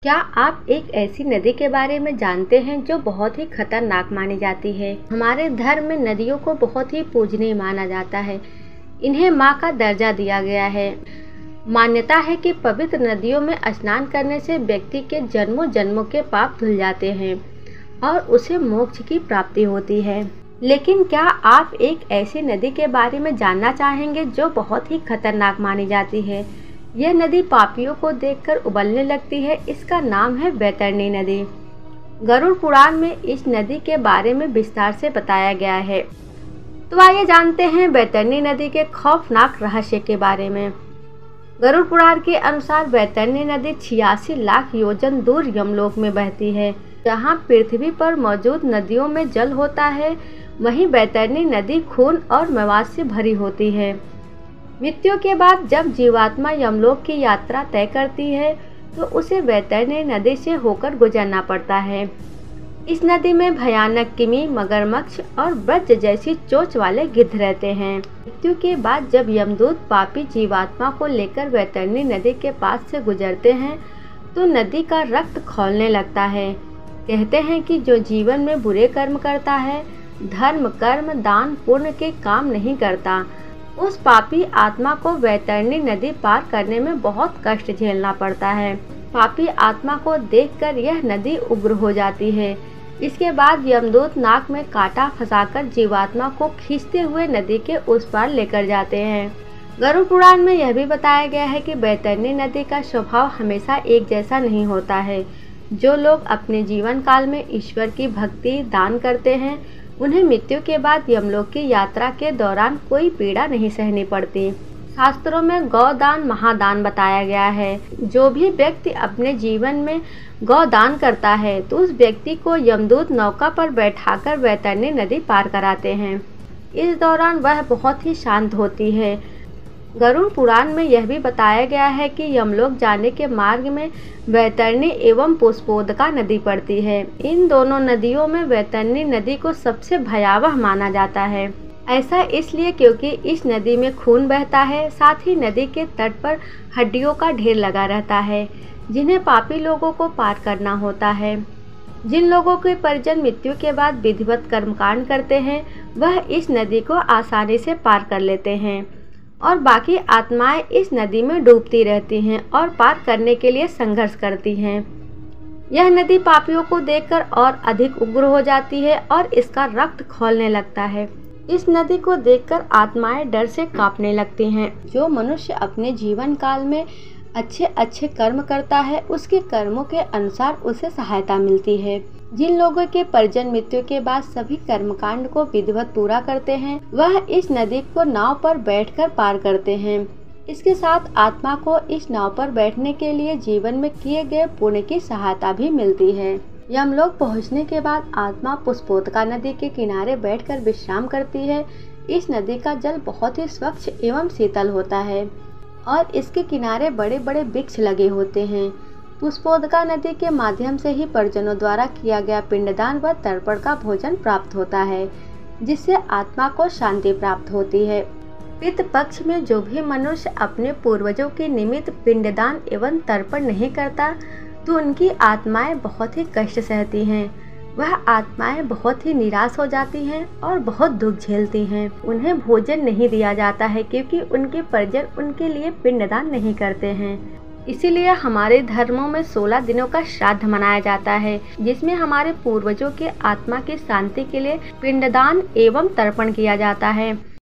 क्या आप एक ऐसी नदी के बारे में जानते हैं जो बहुत ही खतरनाक मानी जाती है। हमारे धर्म में नदियों को बहुत ही पूजनीय माना जाता है। इन्हें माँ का दर्जा दिया गया है। मान्यता है कि पवित्र नदियों में स्नान करने से व्यक्ति के जन्मों जन्मों के पाप धुल जाते हैं और उसे मोक्ष की प्राप्ति होती है। लेकिन क्या आप एक ऐसी नदी के बारे में जानना चाहेंगे जो बहुत ही खतरनाक मानी जाती है। यह नदी पापियों को देखकर उबलने लगती है। इसका नाम है बैतरणी नदी। गरुड़ पुराण में इस नदी के बारे में विस्तार से बताया गया है। तो आइए जानते हैं बैतरणी नदी के खौफनाक रहस्य के बारे में। गरुड़ पुराण के अनुसार बैतरणी नदी 86 लाख योजन दूर यमलोक में बहती है। जहाँ पृथ्वी पर मौजूद नदियों में जल होता है, वहीं बैतरणी नदी खून और मेवात से भरी होती है। मृत्यु के बाद जब जीवात्मा यमलोक की यात्रा तय करती है तो उसे बैतरणी नदी से होकर गुजरना पड़ता है। इस नदी में भयानक कृमि, मगरमच्छ और ब्रज जैसी चोंच वाले गिद्ध रहते हैं। मृत्यु के बाद जब यमदूत पापी जीवात्मा को लेकर बैतरणी नदी के पास से गुजरते हैं तो नदी का रक्त खौलने लगता है। कहते हैं कि जो जीवन में बुरे कर्म करता है, धर्म, कर्म, दान, पुण्य के काम नहीं करता, उस पापी आत्मा को बैतरणी नदी पार करने में बहुत कष्ट झेलना पड़ता है। पापी आत्मा को देखकर यह नदी उग्र हो जाती है। इसके बाद यमदूत नाक में कांटा फंसाकर जीवात्मा को खींचते हुए नदी के उस पार लेकर जाते हैं। गरुड़ पुराण में यह भी बताया गया है कि बैतरणी नदी का स्वभाव हमेशा एक जैसा नहीं होता है। जो लोग अपने जीवन काल में ईश्वर की भक्ति, दान करते हैं, उन्हें मृत्यु के बाद यमलोक की यात्रा के दौरान कोई पीड़ा नहीं सहनी पड़ती। शास्त्रों में गौदान महादान बताया गया है। जो भी व्यक्ति अपने जीवन में गौदान करता है तो उस व्यक्ति को यमदूत नौका पर बैठाकर बैतरणी नदी पार कराते हैं। इस दौरान वह बहुत ही शांत होती है। गरुड़ पुराण में यह भी बताया गया है कि यमलोक जाने के मार्ग में बैतरणी एवं पुष्पोदका नदी पड़ती है। इन दोनों नदियों में बैतरणी नदी को सबसे भयावह माना जाता है। ऐसा इसलिए क्योंकि इस नदी में खून बहता है, साथ ही नदी के तट पर हड्डियों का ढेर लगा रहता है, जिन्हें पापी लोगों को पार करना होता है। जिन लोगों के परिजन मृत्यु के बाद विधिवत कर्मकांड करते हैं, वह इस नदी को आसानी से पार कर लेते हैं और बाकी आत्माएं इस नदी में डूबती रहती हैं और पार करने के लिए संघर्ष करती हैं। यह नदी पापियों को देखकर और अधिक उग्र हो जाती है और इसका रक्त खौलने लगता है। इस नदी को देखकर आत्माएं डर से कांपने लगती हैं। जो मनुष्य अपने जीवन काल में अच्छे अच्छे कर्म करता है, उसके कर्मों के अनुसार उसे सहायता मिलती है। जिन लोगों के परिजन मृत्यु के बाद सभी कर्मकांड को विधिवत पूरा करते हैं, वह इस नदी को नाव पर बैठकर पार करते हैं। इसके साथ आत्मा को इस नाव पर बैठने के लिए जीवन में किए गए पुण्य की सहायता भी मिलती है। यमलोक पहुंचने के बाद आत्मा पुष्पोदका नदी के किनारे बैठकर विश्राम करती है। इस नदी का जल बहुत ही स्वच्छ एवं शीतल होता है और इसके किनारे बड़े बड़े वृक्ष लगे होते हैं। पुष्पोदका नदी के माध्यम से ही परिजनों द्वारा किया गया पिंडदान व तर्पण का भोजन प्राप्त होता है, जिससे आत्मा को शांति प्राप्त होती है। पितृ पक्ष में जो भी मनुष्य अपने पूर्वजों के निमित्त पिंडदान एवं तर्पण नहीं करता, तो उनकी आत्माएं बहुत ही कष्ट सहती हैं। वह आत्माएं बहुत ही निराश हो जाती हैं और बहुत दुख झेलती हैं। उन्हें भोजन नहीं दिया जाता है क्योंकि उनके परिजन उनके लिए पिंडदान नहीं करते हैं। इसीलिए हमारे धर्मों में 16 दिनों का श्राद्ध मनाया जाता है, जिसमें हमारे पूर्वजों के आत्मा की शांति के लिए पिंडदान एवं तर्पण किया जाता है।